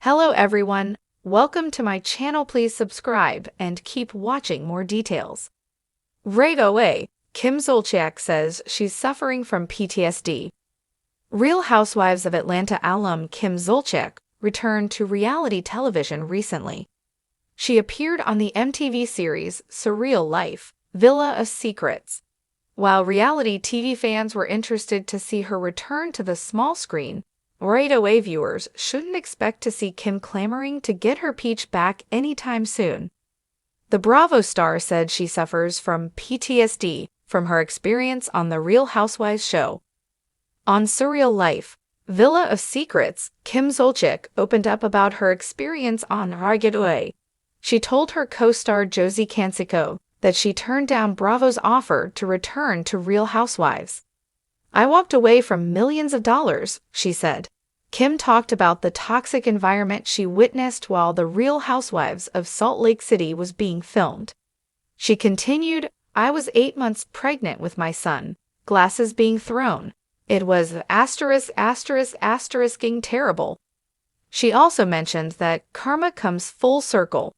Hello everyone, welcome to my channel. Please subscribe and keep watching more details. RHOA, Kim Zolciak says she's suffering from PTSD. Real Housewives of Atlanta alum Kim Zolciak returned to reality television recently. She appeared on the MTV series Surreal Life, Villa of Secrets. While reality TV fans were interested to see her return to the small screen, RHOA viewers shouldn't expect to see Kim clamoring to get her peach back anytime soon. The Bravo star said she suffers from PTSD from her experience on The Real Housewives show. On Surreal Life, Villa of Secrets, Kim Zolciak opened up about her experience on RHOA. She told her co-star Josie Canseco that she turned down Bravo's offer to return to Real Housewives. "I walked away from millions of dollars," she said. Kim talked about the toxic environment she witnessed while The Real Housewives of Salt Lake City was being filmed. She continued, "I was 8 months pregnant with my son, glasses being thrown. It was ******ing terrible." She also mentioned that karma comes full circle.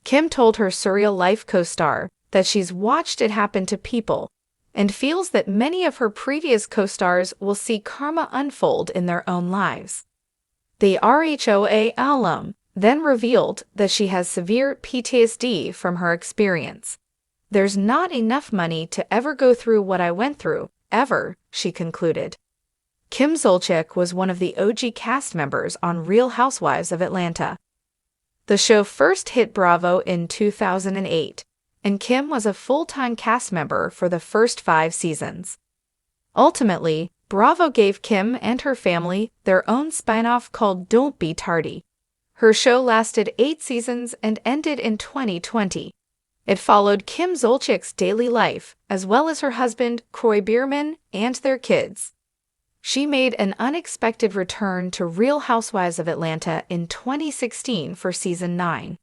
Kim told her Surreal Life co-star that she's watched it happen to people and feels that many of her previous co-stars will see karma unfold in their own lives. The RHOA alum then revealed that she has severe PTSD from her experience. "There's not enough money to ever go through what I went through, ever," she concluded. Kim Zolciak was one of the OG cast members on Real Housewives of Atlanta. The show first hit Bravo in 2008. And Kim was a full-time cast member for the first 5 seasons. Ultimately, Bravo gave Kim and her family their own spin-off called Don't Be Tardy. Her show lasted 8 seasons and ended in 2020. It followed Kim Zolciak's daily life, as well as her husband, Kroy Biermann, and their kids. She made an unexpected return to Real Housewives of Atlanta in 2016 for Season 9.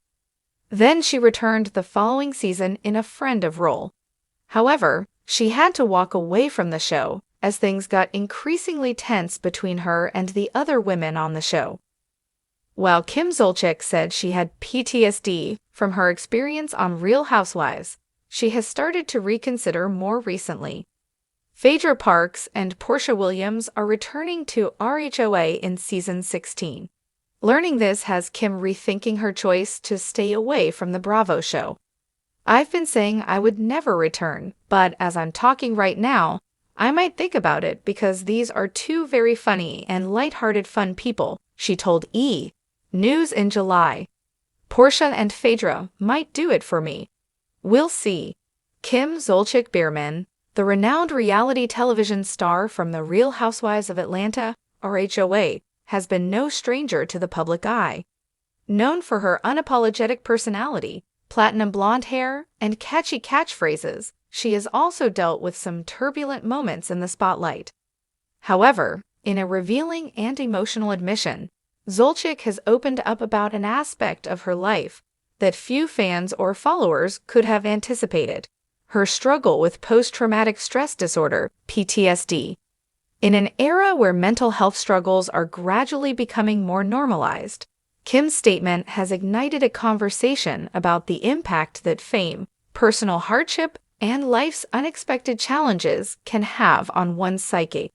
Then she returned the following season in a friend of role. However, she had to walk away from the show as things got increasingly tense between her and the other women on the show. While Kim Zolciak said she had PTSD from her experience on Real Housewives, she has started to reconsider more recently. Phaedra Parks and Porsha Williams are returning to RHOA in Season 16. Learning this has Kim rethinking her choice to stay away from the Bravo show. "I've been saying I would never return, but as I'm talking right now, I might think about it because these are 2 very funny and lighthearted fun people," she told E! News in July. "Porsha and Phaedra might do it for me. We'll see." Kim Zolciak Biermann, the renowned reality television star from The Real Housewives of Atlanta, RHOA, has been no stranger to the public eye. Known for her unapologetic personality, platinum blonde hair, and catchy catchphrases, she has also dealt with some turbulent moments in the spotlight. However, in a revealing and emotional admission, Zolciak has opened up about an aspect of her life that few fans or followers could have anticipated: her struggle with post-traumatic stress disorder, PTSD. In an era where mental health struggles are gradually becoming more normalized, Kim's statement has ignited a conversation about the impact that fame, personal hardship, and life's unexpected challenges can have on one's psyche.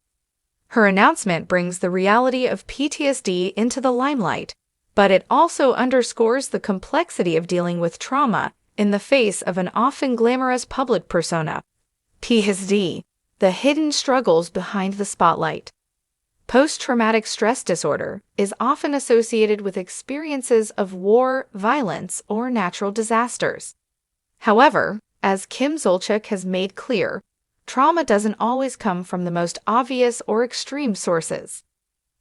Her announcement brings the reality of PTSD into the limelight, but it also underscores the complexity of dealing with trauma in the face of an often glamorous public persona. PTSD. The hidden struggles behind the spotlight. Post-traumatic stress disorder is often associated with experiences of war, violence, or natural disasters. However, as Kim Zolciak has made clear, trauma doesn't always come from the most obvious or extreme sources.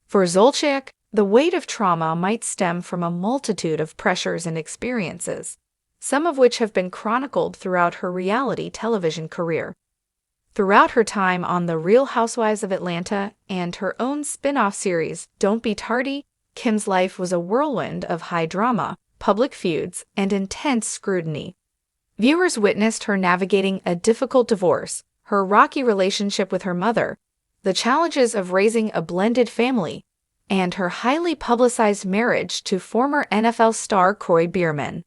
For Zolciak, the weight of trauma might stem from a multitude of pressures and experiences, some of which have been chronicled throughout her reality television career. Throughout her time on The Real Housewives of Atlanta and her own spin-off series, Don't Be Tardy, Kim's life was a whirlwind of high drama, public feuds, and intense scrutiny. Viewers witnessed her navigating a difficult divorce, her rocky relationship with her mother, the challenges of raising a blended family, and her highly publicized marriage to former NFL star Kroy Biermann.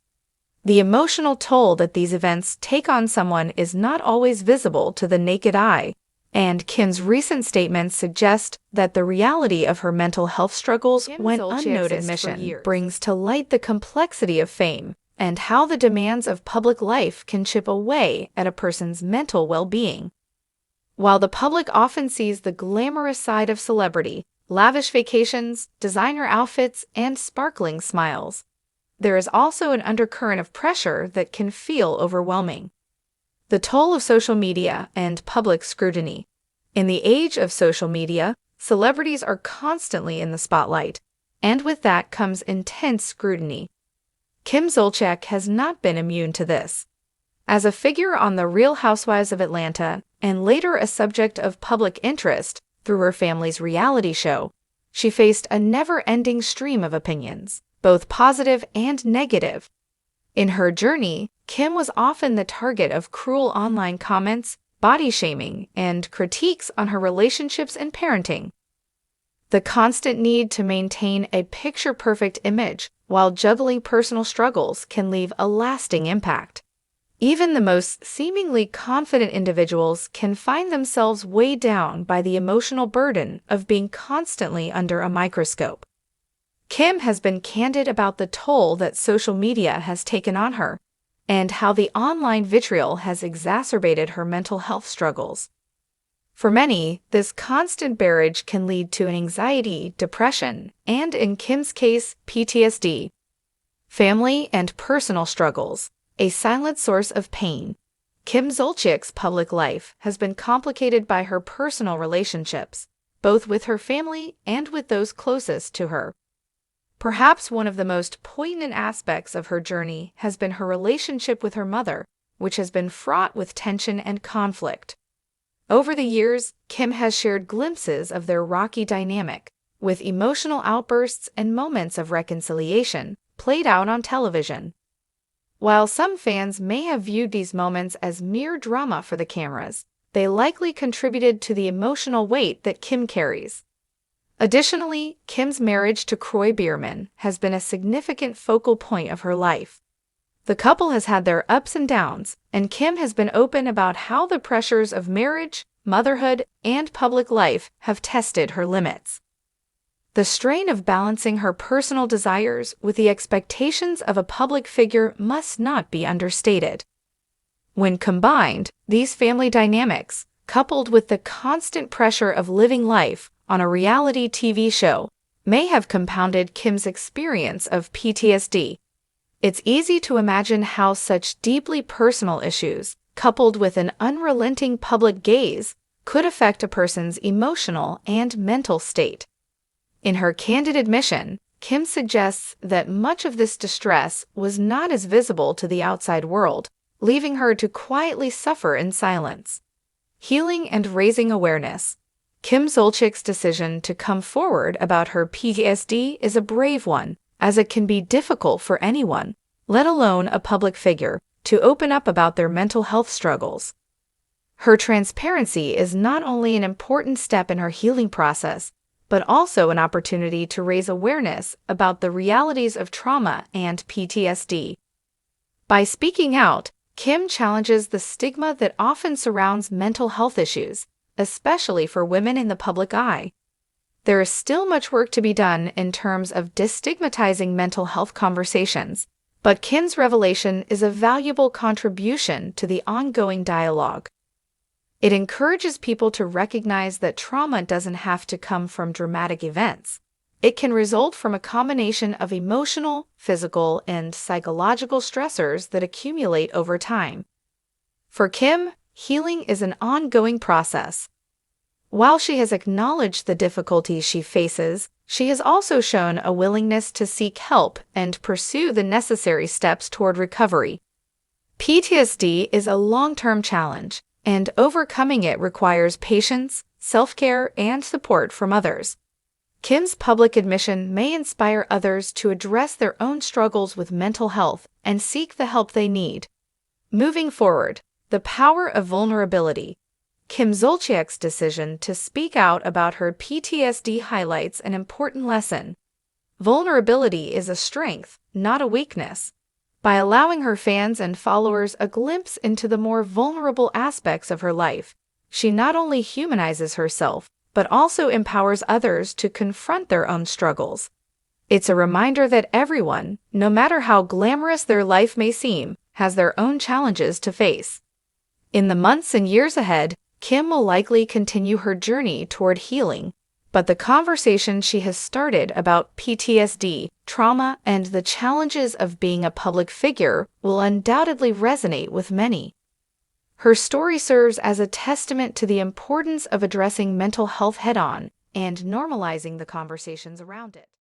The emotional toll that these events take on someone is not always visible to the naked eye, and Kim's recent statements suggest that the reality of her mental health struggles went unnoticed brings to light the complexity of fame and how the demands of public life can chip away at a person's mental well-being. While the public often sees the glamorous side of celebrity, lavish vacations, designer outfits, and sparkling smiles, there is also an undercurrent of pressure that can feel overwhelming. The toll of social media and public scrutiny. In the age of social media, celebrities are constantly in the spotlight, and with that comes intense scrutiny. Kim Zolciak has not been immune to this. As a figure on The Real Housewives of Atlanta and later a subject of public interest through her family's reality show, she faced a never-ending stream of opinions, both positive and negative. In her journey, Kim was often the target of cruel online comments, body shaming, and critiques on her relationships and parenting. The constant need to maintain a picture-perfect image while juggling personal struggles can leave a lasting impact. Even the most seemingly confident individuals can find themselves weighed down by the emotional burden of being constantly under a microscope. Kim has been candid about the toll that social media has taken on her and how the online vitriol has exacerbated her mental health struggles. For many, this constant barrage can lead to anxiety, depression, and in Kim's case, PTSD. Family and personal struggles, a silent source of pain. Kim Zolciak's public life has been complicated by her personal relationships, both with her family and with those closest to her. Perhaps one of the most poignant aspects of her journey has been her relationship with her mother, which has been fraught with tension and conflict. Over the years, Kim has shared glimpses of their rocky dynamic, with emotional outbursts and moments of reconciliation played out on television. While some fans may have viewed these moments as mere drama for the cameras, they likely contributed to the emotional weight that Kim carries. Additionally, Kim's marriage to Kroy Biermann has been a significant focal point of her life. The couple has had their ups and downs, and Kim has been open about how the pressures of marriage, motherhood, and public life have tested her limits. The strain of balancing her personal desires with the expectations of a public figure must not be understated. When combined, these family dynamics, coupled with the constant pressure of living life on a reality TV show, may have compounded Kim's experience of PTSD. It's easy to imagine how such deeply personal issues, coupled with an unrelenting public gaze, could affect a person's emotional and mental state. In her candid admission, Kim suggests that much of this distress was not as visible to the outside world, leaving her to quietly suffer in silence. Healing and raising awareness. Kim Zolciak's decision to come forward about her PTSD is a brave one, as it can be difficult for anyone, let alone a public figure, to open up about their mental health struggles. Her transparency is not only an important step in her healing process, but also an opportunity to raise awareness about the realities of trauma and PTSD. By speaking out, Kim challenges the stigma that often surrounds mental health issues, especially for women in the public eye. There is still much work to be done in terms of destigmatizing mental health conversations, but Kim's revelation is a valuable contribution to the ongoing dialogue. It encourages people to recognize that trauma doesn't have to come from dramatic events. It can result from a combination of emotional, physical, and psychological stressors that accumulate over time. For Kim, healing is an ongoing process. While she has acknowledged the difficulties she faces, she has also shown a willingness to seek help and pursue the necessary steps toward recovery. PTSD is a long-term challenge, and overcoming it requires patience, self-care, and support from others. Kim's public admission may inspire others to address their own struggles with mental health and seek the help they need. Moving forward, the power of vulnerability. Kim Zolciak's decision to speak out about her PTSD highlights an important lesson. Vulnerability is a strength, not a weakness. By allowing her fans and followers a glimpse into the more vulnerable aspects of her life, she not only humanizes herself, but also empowers others to confront their own struggles. It's a reminder that everyone, no matter how glamorous their life may seem, has their own challenges to face. In the months and years ahead, Kim will likely continue her journey toward healing, but the conversation she has started about PTSD, trauma, and the challenges of being a public figure will undoubtedly resonate with many. Her story serves as a testament to the importance of addressing mental health head-on and normalizing the conversations around it.